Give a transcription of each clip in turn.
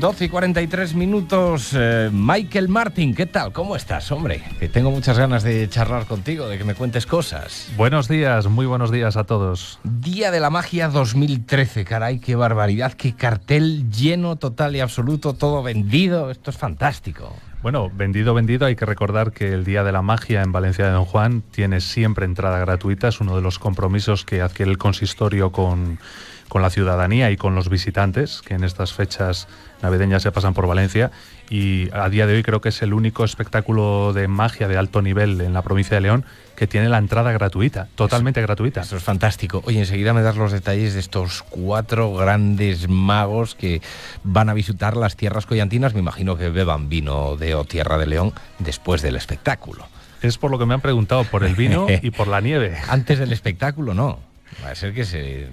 12:43. Michael Martin, ¿qué tal? ¿Cómo estás, hombre? Que tengo muchas ganas de charlar contigo, de que me cuentes cosas. Buenos días, muy buenos días a todos. Día de la Magia 2013, caray, qué barbaridad, qué cartel lleno, total y absoluto, todo vendido, esto es fantástico. Bueno, vendido, hay que recordar que el Día de la Magia en Valencia de Don Juan tiene siempre entrada gratuita, es uno de los compromisos que adquiere el consistorio con la ciudadanía y con los visitantes que en estas fechas navideñas se pasan por Valencia, y a día de hoy creo que es el único espectáculo de magia de alto nivel en la provincia de León que tiene la entrada gratuita, totalmente gratuita. Eso es fantástico. Oye, enseguida me das los detalles de estos 4 grandes magos que van a visitar las tierras collantinas. Me imagino que beban vino de Tierra de León después del espectáculo. Es por lo que me han preguntado, por el vino y por la nieve. Antes del espectáculo no. Va a ser que se...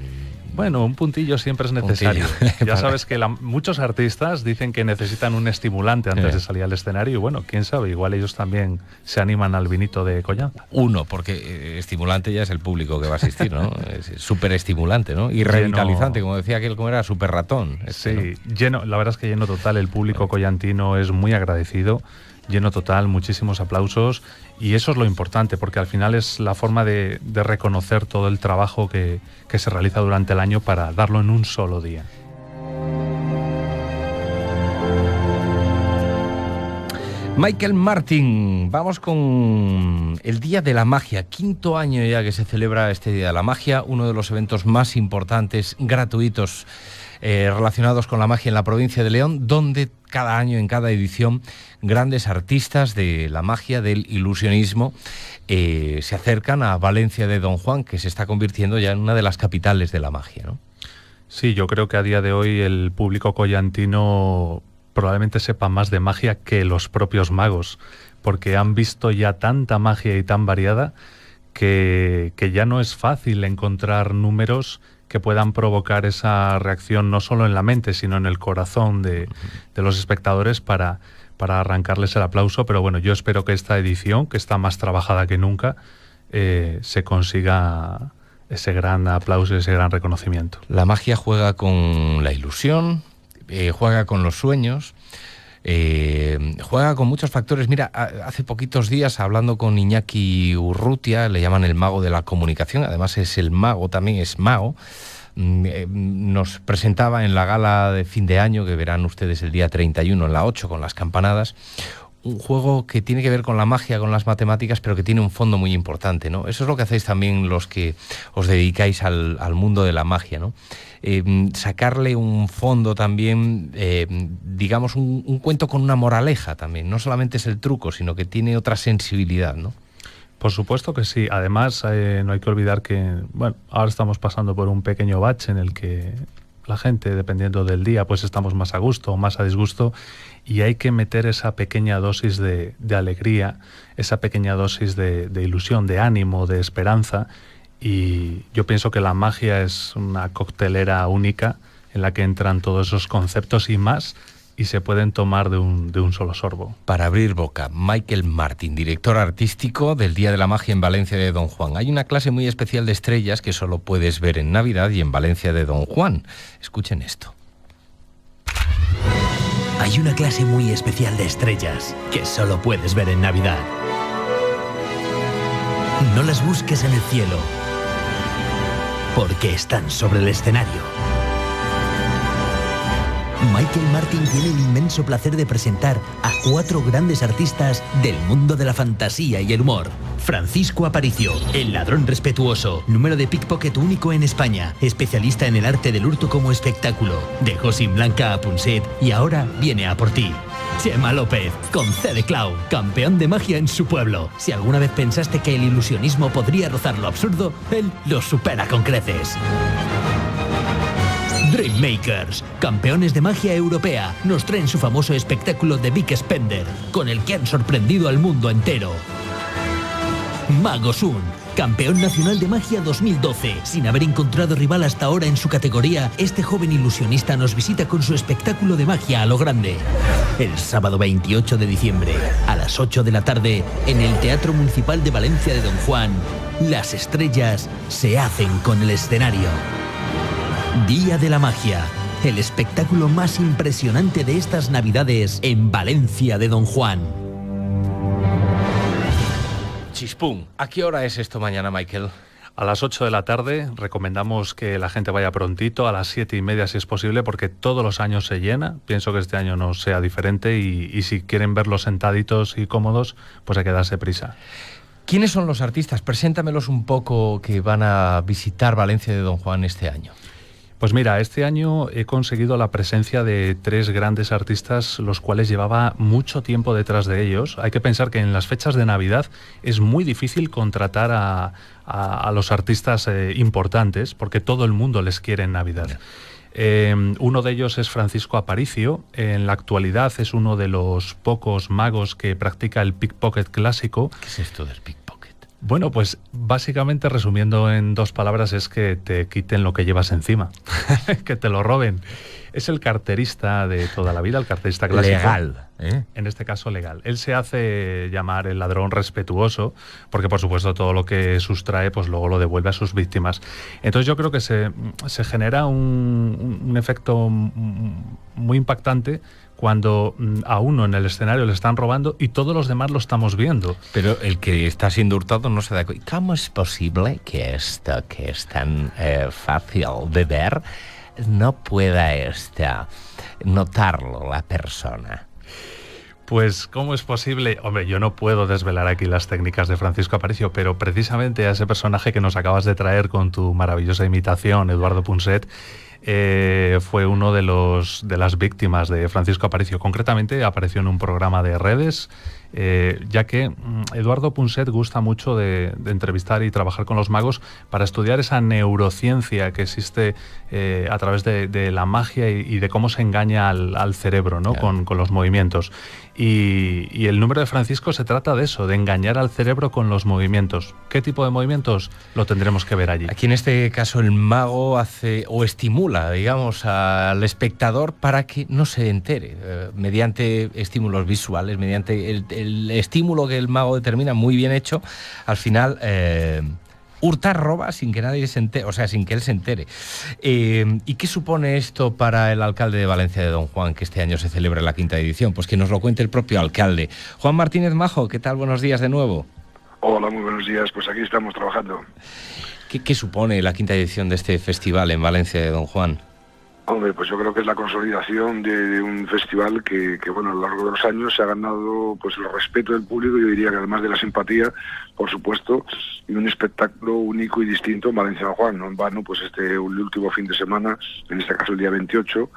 Bueno, un puntillo siempre es necesario. Ya sabes que muchos artistas dicen que necesitan un estimulante antes de salir al escenario, y bueno, quién sabe, igual ellos también se animan al vinito de Collanza. Porque estimulante ya es el público que va a asistir, ¿no? Es súper estimulante, ¿no? Y revitalizante, como decía aquel, como era, súper ratón. Sí, ¿no? Lleno, la verdad es que lleno total, el público collantino es muy agradecido. Lleno total, muchísimos aplausos, y eso es lo importante, porque al final es la forma de reconocer todo el trabajo que se realiza durante el año para darlo en un solo día. Michael Martin, vamos con el Día de la Magia, 5º año ya que se celebra este Día de la Magia, uno de los eventos más importantes, gratuitos, relacionados con la magia en la provincia de León, donde cada año, en cada edición, grandes artistas de la magia, del ilusionismo, se acercan a Valencia de Don Juan, que se está convirtiendo ya en una de las capitales de la magia, ¿no? Sí, yo creo que a día de hoy el público collantino probablemente sepa más de magia que los propios magos, porque han visto ya tanta magia y tan variada que ya no es fácil encontrar números que puedan provocar esa reacción no solo en la mente, sino en el corazón de los espectadores para arrancarles el aplauso. Pero bueno, yo espero que esta edición, que está más trabajada que nunca, se consiga ese gran aplauso y ese gran reconocimiento. La magia juega con la ilusión, juega con los sueños, juega con muchos factores. Mira, hace poquitos días, hablando con Iñaki Urrutia, le llaman el mago de la comunicación, además es el mago, también es mago, nos presentaba en la gala de fin de año, que verán ustedes el día 31 en la 8 con las campanadas, un juego que tiene que ver con la magia, con las matemáticas, pero que tiene un fondo muy importante, ¿no? Eso es lo que hacéis también los que os dedicáis al mundo de la magia, ¿no? Sacarle un fondo también, digamos, un cuento con una moraleja también. No solamente es el truco, sino que tiene otra sensibilidad, ¿no? Por supuesto que sí. Además, no hay que olvidar que, bueno, ahora estamos pasando por un pequeño bache en el que la gente, dependiendo del día, pues estamos más a gusto o más a disgusto, y hay que meter esa pequeña dosis de alegría, esa pequeña dosis de ilusión, de ánimo, de esperanza. Y yo pienso que la magia es una coctelera única en la que entran todos esos conceptos y más, y se pueden tomar de un solo sorbo. Para abrir boca, Michael Martin, director artístico del Día de la Magia en Valencia de Don Juan. Hay una clase muy especial de estrellas que solo puedes ver en Navidad y en Valencia de Don Juan. Escuchen esto. Hay una clase muy especial de estrellas que solo puedes ver en Navidad. No las busques en el cielo, porque están sobre el escenario. Michael Martin tiene el inmenso placer de presentar a 4 grandes artistas del mundo de la fantasía y el humor. Francisco Aparicio, el ladrón respetuoso, número de pickpocket único en España, especialista en el arte del hurto como espectáculo. Dejó sin blanca a Punset y ahora viene a por ti. Chema López, con C de Clown, campeón de magia en su pueblo. Si alguna vez pensaste que el ilusionismo podría rozar lo absurdo, él lo supera con creces. Dreammakers, campeones de magia europea, nos traen su famoso espectáculo The Big Spender, con el que han sorprendido al mundo entero. Magosun, campeón nacional de magia 2012. Sin haber encontrado rival hasta ahora en su categoría, este joven ilusionista nos visita con su espectáculo de magia a lo grande. El sábado 28 de diciembre, a las 8 de la tarde, en el Teatro Municipal de Valencia de Don Juan, las estrellas se hacen con el escenario. Día de la Magia, el espectáculo más impresionante de estas Navidades en Valencia de Don Juan. Chispún, ¿a qué hora es esto mañana, Michael? A las 8 de la tarde, recomendamos que la gente vaya prontito, a las 7:30 si es posible, porque todos los años se llena. Pienso que este año no sea diferente y si quieren verlos sentaditos y cómodos, pues hay que darse prisa. ¿Quiénes son los artistas? Preséntamelos un poco que van a visitar Valencia de Don Juan este año. Pues mira, este año he conseguido la presencia de 3 grandes artistas, los cuales llevaba mucho tiempo detrás de ellos. Hay que pensar que en las fechas de Navidad es muy difícil contratar a los artistas importantes, porque todo el mundo les quiere en Navidad. Uno de ellos es Francisco Aparicio. En la actualidad es uno de los pocos magos que practica el pickpocket clásico. ¿Qué es esto del pickpocket? Bueno, pues básicamente, resumiendo en 2 palabras, es que te quiten lo que llevas encima, que te lo roben. Es el carterista de toda la vida, el carterista clásico. Legal, ¿eh? En este caso legal. Él se hace llamar el ladrón respetuoso, porque por supuesto todo lo que sustrae, pues luego lo devuelve a sus víctimas. Entonces yo creo que se genera un efecto muy impactante cuando a uno en el escenario le están robando y todos los demás lo estamos viendo. Pero el que está siendo hurtado no se da cuenta. ¿Cómo es posible que esto, que es tan fácil de ver, no pueda notarlo la persona? Pues, ¿cómo es posible? Hombre, yo no puedo desvelar aquí las técnicas de Francisco Aparicio, pero precisamente a ese personaje que nos acabas de traer con tu maravillosa imitación, Eduardo Punset, fue uno de las víctimas de Francisco Aparicio. Concretamente apareció en un programa de redes, ya que Eduardo Punset gusta mucho de entrevistar y trabajar con los magos para estudiar esa neurociencia que existe a través de la magia y de cómo se engaña al cerebro, ¿no? Claro. Con los movimientos. Y el número de Francisco se trata de eso, de engañar al cerebro con los movimientos. ¿Qué tipo de movimientos? Lo tendremos que ver allí. Aquí en este caso el mago hace o estimula, digamos, al espectador para que no se entere, mediante estímulos visuales, mediante el estímulo que el mago determina, muy bien hecho, al final hurtar roba sin que nadie se entere, o sea, sin que él se entere. ¿Y qué supone esto para el alcalde de Valencia de Don Juan, que este año se celebra la 5ª edición? Pues que nos lo cuente el propio alcalde. Juan Martínez Majo, ¿qué tal? Buenos días de nuevo. Hola, muy buenos días. Pues aquí estamos trabajando. ¿Qué supone la 5ª edición de este festival en Valencia de Don Juan? Hombre, pues yo creo que es la consolidación de un festival que bueno, a lo largo de los años se ha ganado pues el respeto del público, yo diría que además de la simpatía, por supuesto, y un espectáculo único y distinto en Valencia de Don Juan. No en vano, pues el último fin de semana, en este caso el día 28,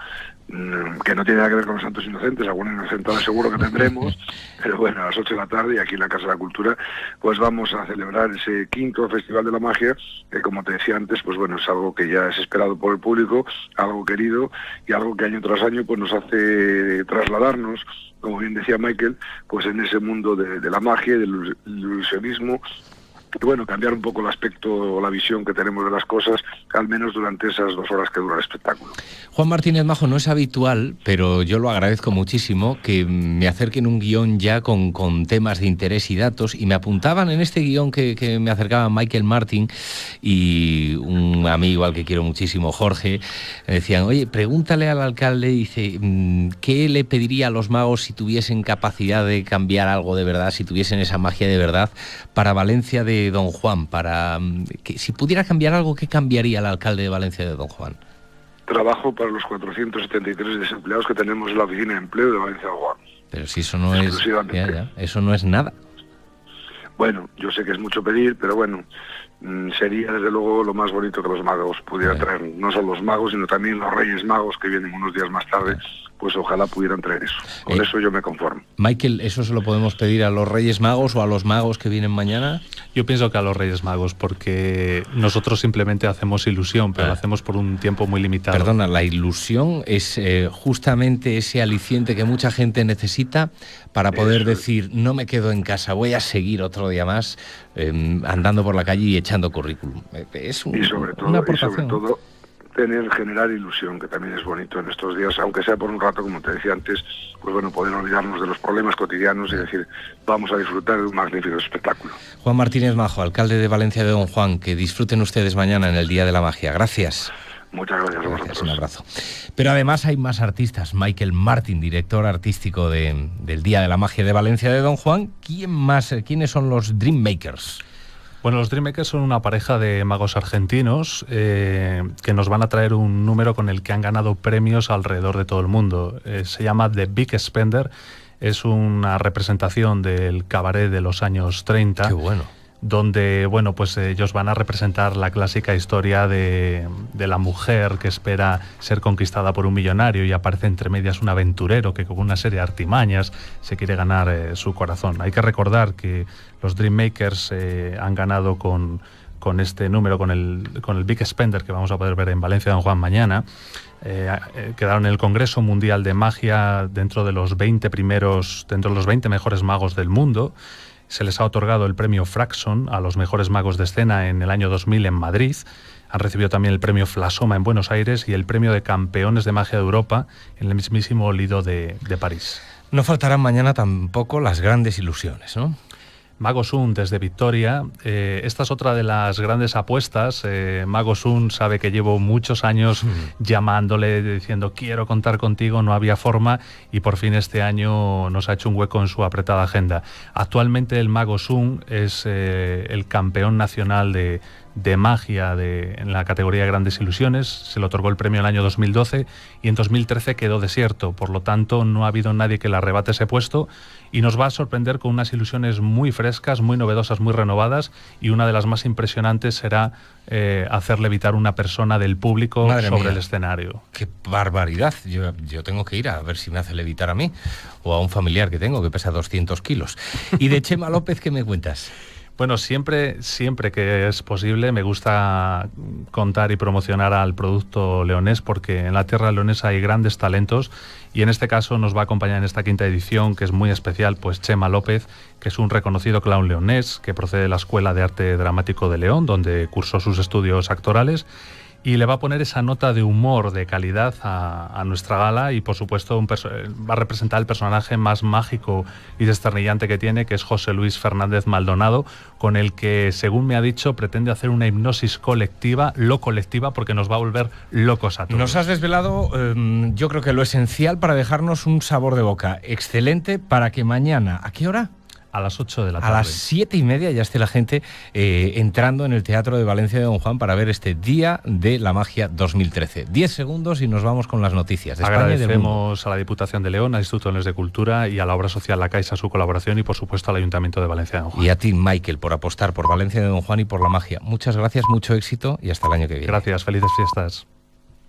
que no tiene nada que ver con los santos inocentes, alguna inocentada seguro que tendremos, pero bueno, a las 8 de la tarde, y aquí en la Casa de la Cultura, pues vamos a celebrar ese 5º Festival de la Magia, que como te decía antes, pues bueno, es algo que ya es esperado por el público, algo querido, y algo que año tras año pues nos hace trasladarnos, como bien decía Michael, pues en ese mundo de la magia y del ilusionismo, y bueno, cambiar un poco el aspecto o la visión que tenemos de las cosas, al menos durante esas 2 horas que dura el espectáculo. Juan Martínez Majo, no es habitual, pero yo lo agradezco muchísimo, que me acerquen un guión ya con temas de interés y datos, y me apuntaban en este guión que me acercaba Michael Martin y un amigo al que quiero muchísimo, Jorge, me decían, oye, pregúntale al alcalde, dice, ¿qué le pediría a los magos si tuviesen capacidad de cambiar algo de verdad, si tuviesen esa magia de verdad para Valencia de Don Juan, para que si pudiera cambiar algo, ¿qué cambiaría el alcalde de Valencia de Don Juan? Trabajo para los 473 desempleados que tenemos en la oficina de empleo de Valencia de Don Juan. Pero si eso no es eso no es nada. Bueno, yo sé que es mucho pedir, pero bueno, sería desde luego lo más bonito que los magos pudieran traer. No solo los magos, sino también los Reyes Magos que vienen unos días más tarde, pues ojalá pudieran traer eso. Con eso yo me conformo. Michael, ¿eso se lo podemos pedir a los Reyes Magos o a los magos que vienen mañana? Yo pienso que a los Reyes Magos, porque nosotros simplemente hacemos ilusión, pero lo hacemos por un tiempo muy limitado. Perdona, la ilusión es justamente ese aliciente que mucha gente necesita para poder decir, no me quedo en casa, voy a seguir otro día más andando por la calle y echando currículum. Es una aportación. Y sobre todo generar ilusión, que también es bonito en estos días, aunque sea por un rato, como te decía antes, pues bueno, poder olvidarnos de los problemas cotidianos y decir, vamos a disfrutar de un magnífico espectáculo. Juan Martínez Majo, alcalde de Valencia de Don Juan, que disfruten ustedes mañana en el Día de la Magia. Gracias. Muchas gracias a vosotros. Un abrazo. Pero además hay más artistas. Michael Martin, director artístico del Día de la Magia de Valencia de Don Juan. ¿Quiénes son los Dreammakers? Bueno, los Dreammakers son una pareja de magos argentinos que nos van a traer un número con el que han ganado premios alrededor de todo el mundo. Se llama The Big Spender. Es una representación del cabaret de los años 30. ¡Qué bueno! Donde, bueno, pues ellos van a representar la clásica historia de la mujer que espera ser conquistada por un millonario y aparece entre medias un aventurero que con una serie de artimañas se quiere ganar su corazón. Hay que recordar que los Dreammakers han ganado con este número, con el Big Spender, que vamos a poder ver en Valencia de Don Juan mañana. Quedaron en el Congreso Mundial de Magia dentro de los 20 mejores magos del mundo. Se les ha otorgado el premio Fraxon a los mejores magos de escena en el año 2000 en Madrid. Han recibido también el premio Flasoma en Buenos Aires y el premio de campeones de magia de Europa en el mismísimo Lido de París. No faltarán mañana tampoco las grandes ilusiones, ¿no? Magos Un desde Victoria. Esta es otra de las grandes apuestas. Magos Un sabe que llevo muchos años llamándole, diciendo quiero contar contigo, no había forma, y por fin este año nos ha hecho un hueco en su apretada agenda. Actualmente el Magos Un es el campeón nacional de magia en la categoría de Grandes Ilusiones. Se le otorgó el premio en el año 2012 y en 2013 quedó desierto. Por lo tanto, no ha habido nadie que le arrebate ese puesto y nos va a sorprender con unas ilusiones muy frescas, muy novedosas, muy renovadas, y una de las más impresionantes será hacer levitar una persona del público sobre el escenario. ¡Qué barbaridad! Yo tengo que ir a ver si me hace levitar a mí o a un familiar que tengo que pesa 200 kilos. ¿Y de Chema López qué me cuentas? Bueno, siempre que es posible me gusta contar y promocionar al producto leonés, porque en la tierra leonesa hay grandes talentos, y en este caso nos va a acompañar en esta quinta edición, que es muy especial, pues Chema López, que es un reconocido clown leonés que procede de la Escuela de Arte Dramático de León, donde cursó sus estudios actorales, y le va a poner esa nota de humor de calidad a nuestra gala, y por supuesto va a representar el personaje más mágico y desternillante que tiene, que es José Luis Fernández Maldonado, con el que, según me ha dicho, pretende hacer una hipnosis colectiva, porque nos va a volver locos a todos. Nos has desvelado, yo creo que lo esencial para dejarnos un sabor de boca excelente para que mañana, ¿a qué hora? A las 8 de la tarde. A las 7:30 ya esté la gente entrando en el Teatro de Valencia de Don Juan para ver este Día de la Magia 2013. 10 segundos y nos vamos con las noticias de España y del mundo. Agradecemos a la Diputación de León, al Instituto Leonés de Cultura y a la obra social La Caixa su colaboración, y por supuesto al Ayuntamiento de Valencia de Don Juan. Y a ti, Michael, por apostar por Valencia de Don Juan y por la magia. Muchas gracias, mucho éxito y hasta el año que viene. Gracias, felices fiestas.